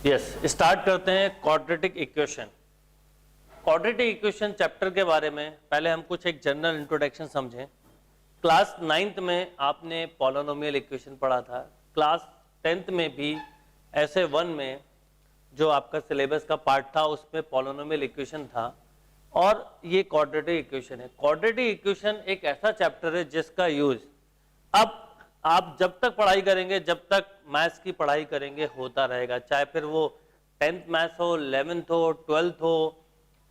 Yes, start करते हैं quadratic equation. Quadratic equation chapter के बारे में पहले हम कुछ एक जनरल इंट्रोडक्शन समझें। क्लास 9th में आपने पॉलिनोमियल इक्वेशन पढ़ा था। क्लास 10th में भी ऐसे 1 में जो आपका सिलेबस का पार्ट था उसमें पॉलिनोमियल इक्वेशन था और ये क्वाड्रेटिक इक्वेशन है। क्वाड्रेटिक इक्वेशन एक ऐसा चैप्टर है जिसका यूज अब आप जब तक पढ़ाई करेंगे, जब तक मैथ्स की पढ़ाई करेंगे होता रहेगा, चाहे फिर वो 10th मैथ्स हो, 11th हो, 12th हो,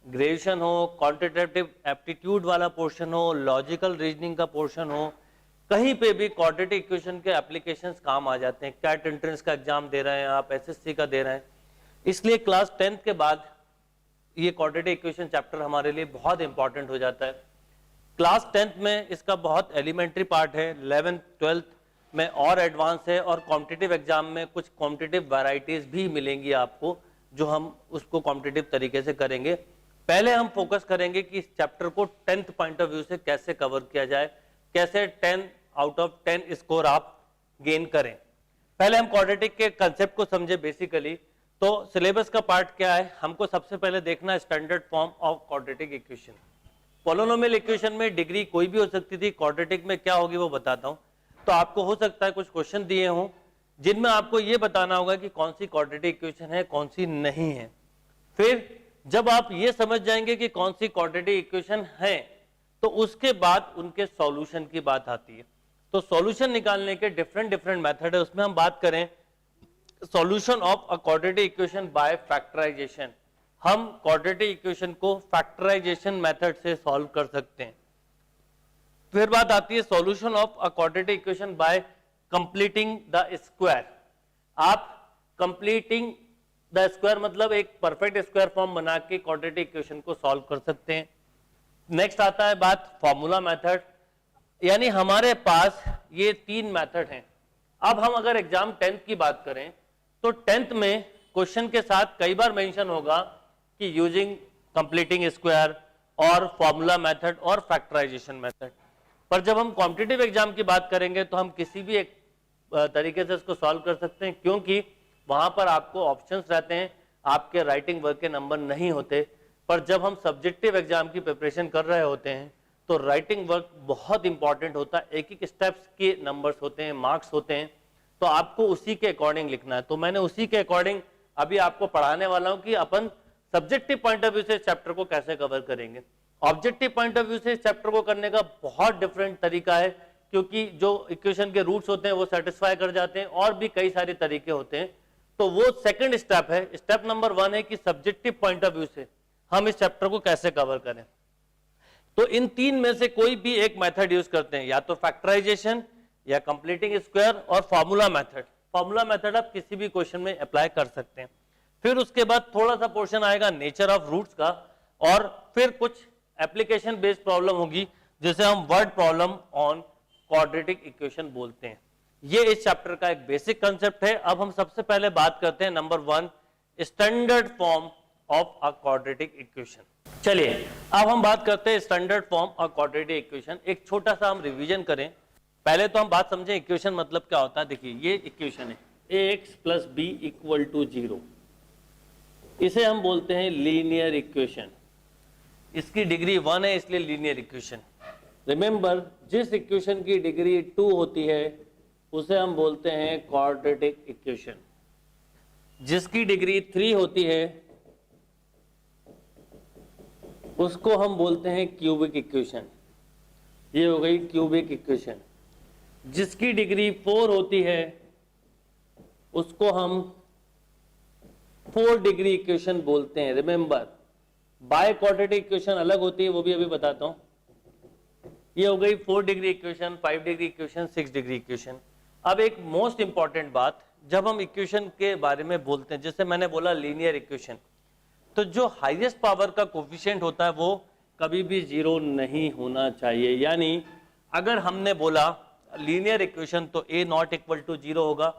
ग्रेजुएशन हो, क्वांटिटेटिव एप्टीट्यूड वाला पोर्शन हो, लॉजिकल रीजनिंग का पोर्शन हो, कहीं पे भी क्वाड्रेटिक इक्वेशन के एप्लीकेशंस काम आ जाते हैं। कैट एंट्रेंस का एग्जाम दे रहे हैं आप, एसएससी का दे रहे हैं, इसलिए क्लास 10th के बाद ये क्वाड्रेटिक इक्वेशन चैप्टर हमारे लिए बहुत इंपॉर्टेंट हो जाता है। क्लास 10th में इसका बहुत एलिमेंट्री पार्ट है, 11th 12th में और एडवांस है और कॉम्पिटिटिव एग्जाम में कुछ कॉम्पिटिटिव वैरायटीज भी मिलेंगी आपको, जो हम उसको कॉम्पिटिटिव तरीके से करेंगे। पहले हम फोकस करेंगे कि इस चैप्टर को 10th पॉइंट ऑफ व्यू से कैसे कवर किया जाए, कैसे 10 आउट ऑफ 10 स्कोर आप गेन करें। पहले हम क्वाड्रेटिक के कंसेप्ट को समझे बेसिकली। तो सिलेबस का पार्ट क्या है, हमको सबसे पहले देखना है standard form of quadratic equation. Polynomial equation में डिग्री कोई भी हो सकती थी, क्वाड्रेटिक में क्या होगी वो बताता हूं। तो आपको हो सकता है कुछ क्वेश्चन दिए हों जिनमें आपको ये बताना होगा कि कौन सी क्वाड्रेटिक इक्वेशन है, कौन सी नहीं है। फिर जब आप ये समझ जाएंगे कि कौन सी क्वाड्रेटिक इक्वेशन है, तो उसके बाद उनके सॉल्यूशन की बात आती है। तो सॉल्यूशन निकालने के डिफरेंट मेथड है, उसमें हम बात करें solution of a quadratic equation by factorization. हम क्वाड्रेटिक इक्वेशन को फैक्टराइजेशन मेथड से सॉल्व कर सकते हैं। फिर बात आती है solution of a quadratic equation by completing the square. आप कंप्लीटिंग द स्क्वायर मतलब एक परफेक्ट स्क्वायर फॉर्म बना के क्वाड्रेटिक इक्वेशन को सॉल्व कर सकते हैं। नेक्स्ट आता है बात फॉर्मूला मेथड, यानी हमारे पास ये 3 मेथड हैं। अब हम अगर एग्जाम 10th की बात करें तो 10th में क्वेश्चन के साथ कई बार मेंशन होगा कि यूजिंग कंप्लीटिंग स्क्वायर और फॉर्मूला मेथड और फैक्टराइजेशन मेथड। पर जब हम कॉम्पिटिटिव एग्जाम की बात करेंगे तो हम किसी भी एक तरीके से इसको सॉल्व कर सकते हैं, क्योंकि वहां पर आपको ऑप्शंस रहते हैं, आपके राइटिंग वर्क के नंबर नहीं होते। पर जब हम सब्जेक्टिव एग्जाम की प्रिपरेशन कर रहे होते हैं तो राइटिंग वर्क बहुत इंपॉर्टेंट होता है, एक एक स्टेप्स के नंबर्स होते हैं, मार्क्स होते हैं, तो आपको उसी के अकॉर्डिंग लिखना है। तो मैंने उसी के अकॉर्डिंग अभी आपको पढ़ाने वाला हूं कि अपन सब्जेक्टिव पॉइंट ऑफ व्यू से चैप्टर को कैसे कवर करेंगे। ऑब्जेक्टिव पॉइंट ऑफ व्यू से चैप्टर को करने का बहुत डिफरेंट तरीका है, क्योंकि जो इक्वेशन के रूट्स होते हैं वो सेटिस्फाई कर जाते हैं और भी कई सारे तरीके होते हैं। तो वो सेकंड स्टेप है। स्टेप नंबर 1 है कि सब्जेक्टिव पॉइंट ऑफ व्यू से हम इस चैप्टर को कैसे कवर करें। तो इन 3 में से कोई भी एक मेथड यूज करते हैं, या तो फैक्टराइजेशन या कंप्लीटिंग स्क्वायर और फॉर्मूला मेथड। फॉर्मूला मेथड आप किसी भी क्वेश्चन में अप्लाई कर सकते हैं। फिर उसके बाद थोड़ा सा पोर्शन आएगा नेचर ऑफ रूट्स का, और फिर कुछ एप्लीकेशन बेस्ड प्रॉब्लम होगी जिसे हम word problem on quadratic equation बोलते हैं। ये इस चैप्टर का एक बेसिक कंसेप्ट है। अब हम सबसे पहले बात करते हैं number 1 standard form of a quadratic equation. चलिए अब हम बात करते हैं standard form of quadratic equation. एक छोटा सा हम रिवीजन करें। पहले तो हम बात समझें इक्वेशन मतलब क्या होता है। देखिए ये इक्वेशन है ax + b = 0, इसे हम बोलते हैं लीनियर इक्वेशन। इसकी डिग्री 1 है इसलिए लीनियर इक्वेशन। रिमेंबर, जिस इक्वेशन की डिग्री 2 होती है उसे हम बोलते हैं क्वाड्रेटिक इक्वेशन। जिसकी डिग्री 3 होती है उसको हम बोलते हैं क्यूबिक इक्वेशन। ये हो गई क्यूबिक इक्वेशन। जिसकी डिग्री 4 होती है उसको हम 4 डिग्री इक्वेशन बोलते हैं। रिमेंबर, बाय क्वाड्रेटिक इक्वेशन अलग होती है, वो भी अभी बताता हूं। ये हो गई 4 degree equation, 5 degree equation, 6 degree equation. अब एक मोस्ट इंपॉर्टेंट बात, जब हम इक्वेशन के बारे में बोलते हैं, जैसे मैंने बोला लीनियर इक्वेशन, तो जो हाईएस्ट पावर का कोफिशिएंट होता है वो कभी भी 0 नहीं होना चाहिए। यानी अगर हमने बोला लीनियर इक्वेशन तो a0 = 0 होगा।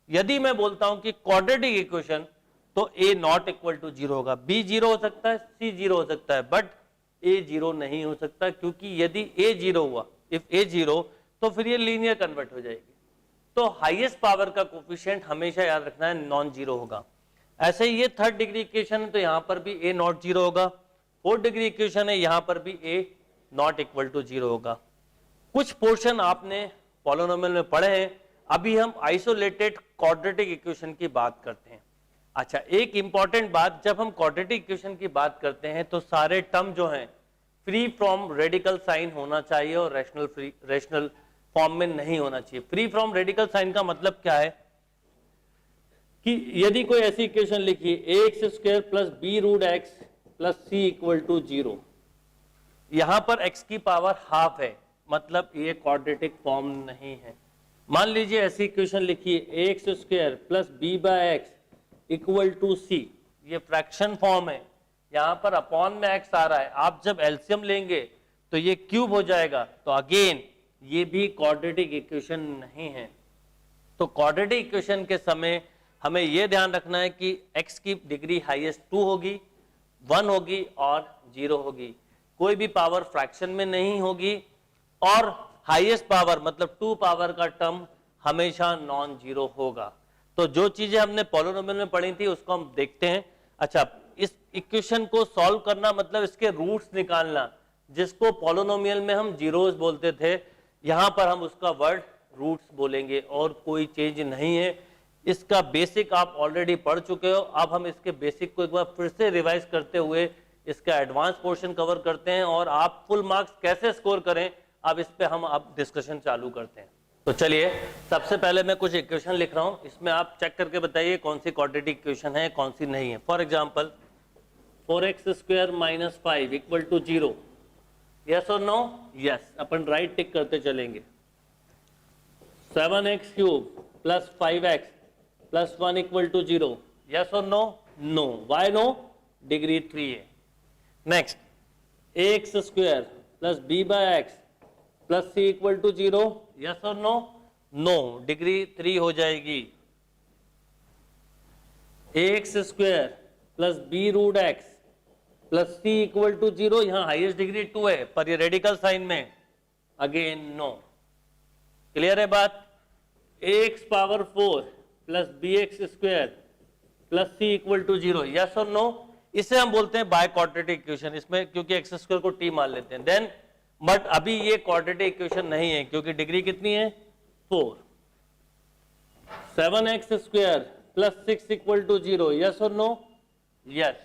यदि मैं बोलता हूं कि क्वाड्रेटिक इक्वेशन तो a0 = 0 होगा। b 0 हो सकता है, c 0 हो सकता है, बट a 0 नहीं हो सकता, क्योंकि यदि a 0 हुआ, इफ a 0, तो फिर ये लीनियर कन्वर्ट हो जाएगी। तो हाईएस्ट पावर का कोफिशिएंट हमेशा याद रखना है नॉन जीरो होगा। ऐसे ही ये थर्ड डिग्री इक्वेशन है तो यहां पर भी a नॉट जीरो होगा, फोर्थ डिग्री इक्वेशन है यहां पर भी a not equal to zero होगा। कुछ पोर्शन आपने पॉलिनोमियल में पढ़े हैं, अभी हम आइसोलेटेड क्वाड्रेटिक इक्वेशन की बात करते हैं। अच्छा, एक इंपॉर्टेंट बात, जब हम क्वाड्रेटिक इक्वेशन की बात करते हैं तो सारे टर्म जो हैं फ्री फ्रॉम रेडिकल साइन होना चाहिए और रेशनल फॉर्म में नहीं होना चाहिए। फ्री फ्रॉम रेडिकल साइन का मतलब क्या है कि यदि कोई ऐसी इक्वेशन लिखी ax square plus B root x plus C equal to zero, यहां पर x की पावर हाफ है, मतलब ये क्वाड्रेटिक फॉर्म नहीं है। मान लीजिए ऐसी इक्वेशन लिखी ax square plus b by x equal to c, ये फ्रैक्शन फॉर्म है, यहां पर अपॉन में x आ रहा है, आप जब एलसीएम लेंगे तो ये क्यूब हो जाएगा, तो अगेन ये भी क्वाड्रेटिक इक्वेशन नहीं है। तो क्वाड्रेटिक इक्वेशन के समय हमें यह ध्यान रखना है कि x की डिग्री हाईएस्ट 2 होगी, 1 होगी और 0 होगी, कोई भी पावर फ्रैक्शन में नहीं होगी, और हाईएस्ट पावर मतलब 2 पावर का टर्म हमेशा नॉन जीरो होगा। तो जो चीजें हमने पॉलिनोमियल में पढ़ी थी उसको हम देखते हैं। अच्छा, इस इक्वेशन को सॉल्व करना मतलब इसके रूट्स निकालना, जिसको पॉलिनोमियल में हम जीरोस बोलते थे, यहां पर हम उसका वर्ड रूट्स बोलेंगे और कोई चेंज नहीं है। इसका बेसिक आप ऑलरेडी पढ़ चुके हो, अब हम इसके बेसिक को एक बार फिर से रिवाइज करते हुए इसका एडवांस पोर्शन कवर करते हैं और आप फुल मार्क्स कैसे स्कोर करें अब इस पे हम अब डिस्कशन चालू करते हैं। तो चलिए, सबसे पहले मैं कुछ इक्वेशन लिख रहा हूं, इसमें आप चेक करके बताइए कौन सी क्वाड्रेटिक इक्वेशन है कौन सी नहीं है। For example 4x square minus 5 equal to 0, yes और नो? यस, अपन राइट टिक करते चलेंगे। 7x cube plus 5x plus 1 equal to 0, yes और no? No. Why no? Degree 3 है। Next, ax square plus b by x plus c equal to 0, yes और no? No, degree 3 हो जाएगी। ax square plus b root x plus c equal to 0, यहां highest degree 2 है पर ये radical sign में, again no. Clear है बात? ax power 4 plus bx square plus c equal to 0, yes और नो? इसे हम बोलते हैं बाय क्वाड्रेटिक इक्वेशन, इसमें क्योंकि एक्स स्क्वायर को t मान लेते हैं। देन बट अभी ये क्वाड्रेटिक इक्वेशन नहीं है क्योंकि डिग्री कितनी है? 4। 7x square plus 6 equal to 0, yes और no? Yes.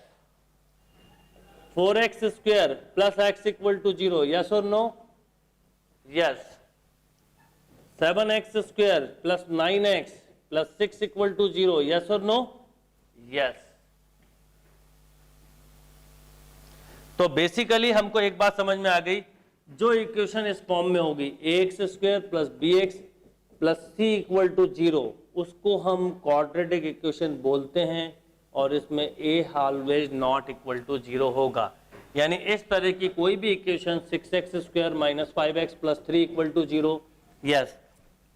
4x square plus x equal to 0, yes और no? Yes. 7x square plus 9x plus 6 equal to 0, yes और नो? यस। तो बेसिकली हमको एक बात समझ में आ गई, जो इक्वेशन इस फॉर्म में होगी ax square plus bx plus c equal to 0, उसको हम क्वाड्रेटिक इक्वेशन बोलते हैं और इसमें a always not equal to 0 होगा। यानी इस तरह की कोई भी equation 6x square minus 5x plus 3 equal to 0, yes.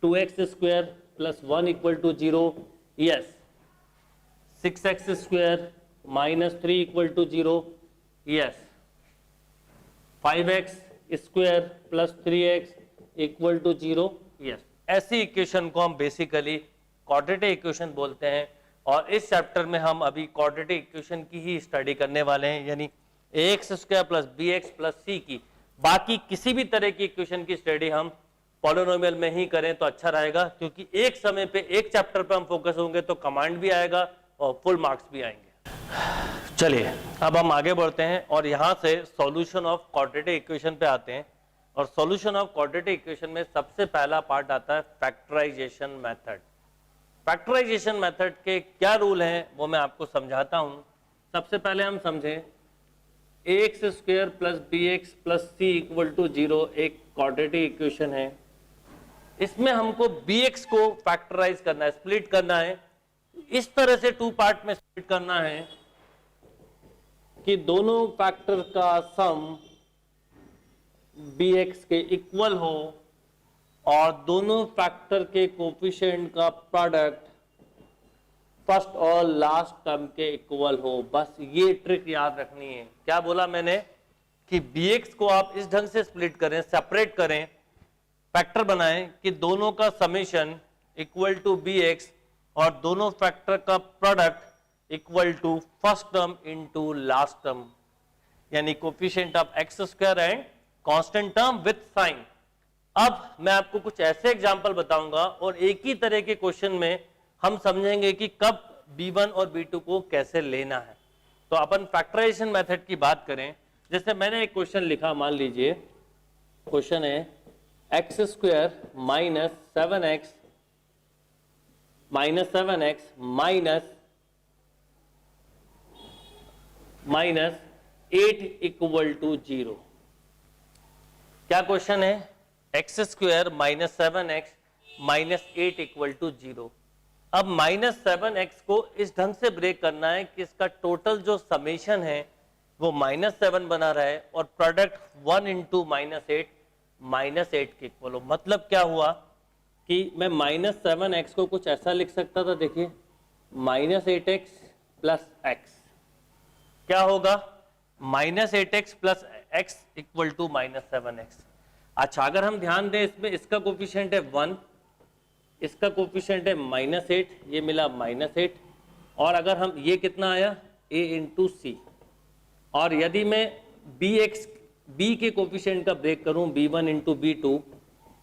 2x square plus 1 equal to 0, yes. 6x square minus 3 equal to 0, yes. 5x square plus 3x equal to 0, yes. ऐसी equation को हम बेसिकली क्वाड्रेटिक इक्वेशन बोलते हैं और इस chapter में हम अभी क्वाड्रेटिक इक्वेशन की ही स्टडी करने वाले हैं, यानी ax square plus bx plus c की। बाकी किसी भी तरह की इक्वेशन की स्टडी हम पॉलिनोमियल में ही करें तो अच्छा रहेगा, क्योंकि एक समय पे एक चैप्टर पे हम फोकस होंगे तो कमांड भी आएगा और फुल मार्क्स भी आएंगे। चलिए, अब हम आगे बढ़ते हैं और यहां से सॉल्यूशन ऑफ क्वाड्रेटिक इक्वेशन पे आते हैं। और सॉल्यूशन ऑफ क्वाड्रेटिक इक्वेशन में सबसे पहला पार्ट आता है फैक्टराइजेशन मेथड। फैक्टराइजेशन मेथड के क्या रूल हैं वो मैं आपको समझाता हूं। सबसे पहले हम समझें ax square plus bx plus c equal to 0 एक क्वाड्रेटिक इक्वेशन है। इसमें हमको bx को फैक्टराइज करना है, स्प्लिट करना है। इस तरह से 2 पार्ट में स्प्लिट करना है कि दोनों फैक्टर का सम bx के इक्वल हो और दोनों फैक्टर के कोफिशिएंट का प्रोडक्ट फर्स्ट और लास्ट टर्म के इक्वल हो। बस ये ट्रिक याद रखनी है। क्या बोला मैंने कि bx को आप इस ढंग से स्प्लिट करें, सेपरेट करें, फैक्टर बनाएं कि दोनों का समेशन इक्वल टू bx और दोनों फैक्टर का product equal to first term into last term, यानी coefficient of x square and constant term with sign. अब मैं आपको कुछ ऐसे एग्जांपल बताऊंगा और एक ही तरह के क्वेश्चन में हम समझेंगे कि कब b1 और b2 को कैसे लेना है। तो अपन फैक्टराइजेशन मेथड की बात करें, जैसे मैंने एक क्वेश्चन लिखा, मान लीजिए क्वेश्चन है X square minus 7x minus 8 equal to 0। क्या क्वेश्चन है? X square minus 7x minus 8 equal to 0। अब माइनस 7x को इस ढंग से ब्रेक करना है कि इसका टोटल जो समेशन है वो -7 बना रहा है और प्रोडक्ट 1 इंटू -8 के इक्वल हो। मतलब क्या हुआ कि मैं -7x को कुछ ऐसा लिख सकता था, देखिए -8x प्लस x क्या होगा, -8x plus x equal to -7x। अच्छा, अगर हम ध्यान दें इसमें इसका कोफिशिएंट है 1, इसका कोफिशिएंट है -8, ये मिला -8, और अगर हम ये कितना आया a इंटू सी, और यदि मैं b के कोफिशिएंट का ब्रेक करूं b1 इंटू b2,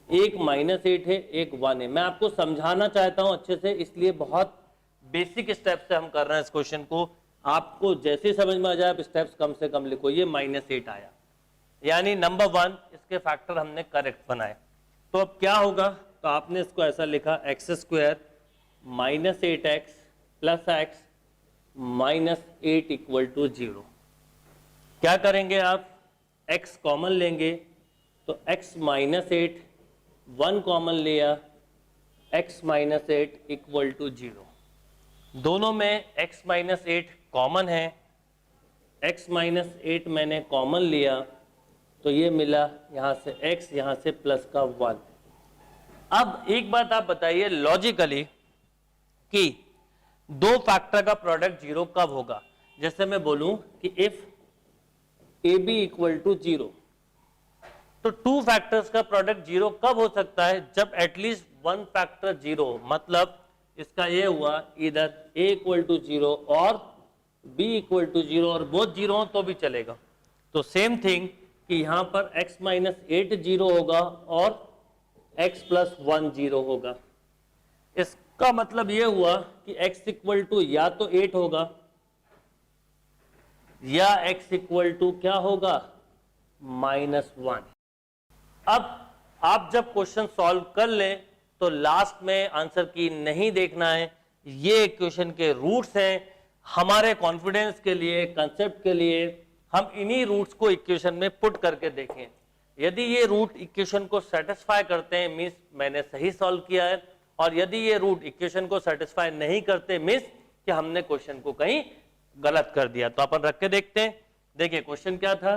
एक -8 है एक 1 है। मैं आपको समझाना चाहता हूं अच्छे से, इसलिए बहुत बेसिक स्टेप से हम कर रहे हैं इस क्वेश्चन को। आपको जैसे समझ में आ जाए आप स्टेप्स कम से कम लिखो। ये -8 आया, यानी नंबर 1 इसके फैक्टर हमने करेक्ट बनाए। तो अब क्या होगा, तो आपने इसको ऐसा लिखा X square minus 8x plus X minus 8 equal to 0। क्या करेंगे आप, x कॉमन लेंगे तो x माइनस 8, 1 कॉमन लिया, x माइनस 8 इक्वल टू 0। दोनों में x माइनस 8 कॉमन है, x माइनस 8 मैंने कॉमन लिया तो ये मिला यहाँ से x, यहाँ से प्लस का 1। अब एक बात आप बताइए लॉजिकली कि दो फैक्टर का प्रोडक्ट 0 कब होगा। जैसे मैं बोलूं कि इफ AB इक्वल टू 0, तो टू फैक्टर्स का प्रोडक्ट 0 कब हो सकता है, जब एटलीस्ट वन फैक्टर 0 हो। मतलब इसका ये हुआ इधर A इक्वल टू 0 और B इक्वल टू 0 और बोथ 0 हो तो भी चलेगा। तो सेम थिंग कि यहां पर x माइनस 8 0 होगा और x प्लस 1 0 होगा। इसका मतलब ये हुआ कि x इक्वल टू या तो 8 होगा या x इक्वल टू क्या होगा, -1। अब आप जब क्वेश्चन सॉल्व कर लें तो लास्ट में आंसर की नहीं देखना है। ये इक्वेशन के रूट्स हैं, हमारे कॉन्फिडेंस के लिए, कंसेप्ट के लिए हम इन्हीं रूट्स को इक्वेशन में पुट करके देखें। यदि ये रूट इक्वेशन को सेटिस्फाई करते हैं मींस मैंने सही सॉल्व किया है, और यदि ये रूट इक्वेशन को सेटिस्फाई नहीं करते मींस कि हमने क्वेश्चन को कहीं गलत कर दिया। तो अपन रख के देखते हैं। देखिए क्वेश्चन क्या था,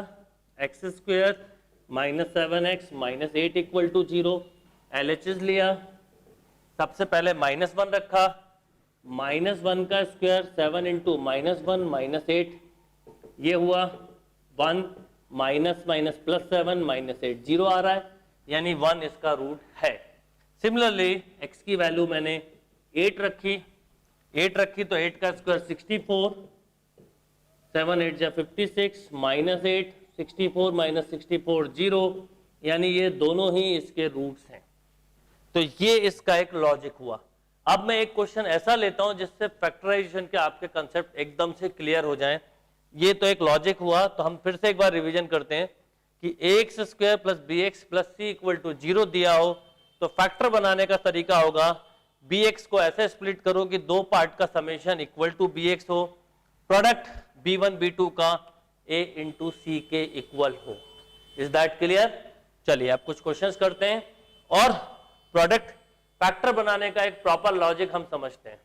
X square minus 7x minus 8 equal to 0। LHS लिया, सबसे पहले -1 रखा, -1 का स्क्वायर 7 इंटू -1 -8, ये हुआ 1 माइनस माइनस प्लस 7 -8 0 आ रहा है, यानी 1 इसका रूट है। सिमिलरली x की वैल्यू मैंने 8 रखी तो 8 का स्क्वायर 64, 7 8 जा 56, -8 64 -64 0, यानी ये दोनों ही इसके रूट्स हैं। तो ये इसका एक लॉजिक हुआ। अब मैं एक क्वेश्चन ऐसा लेता हूं जिससे फैक्टराइजेशन के आपके कंसेप्ट एकदम से क्लियर हो जाएं। ये तो एक लॉजिक हुआ, तो हम फिर से एक बार रिवीजन करते हैं कि ax square plus bx plus c equal to 0 दिया हो तो फैक्टर बनाने का तरीका होगा bx को ऐसे स्प्लिट करो कि दो पार्ट का समेशन इक्वल टू bx हो, प्रोडक्ट b1 b2 का a इंटू c के इक्वल हो। Is that clear? चलिए अब कुछ क्वेश्चंस करते हैं और प्रोडक्ट फैक्टर बनाने का एक प्रॉपर लॉजिक हम समझते हैं।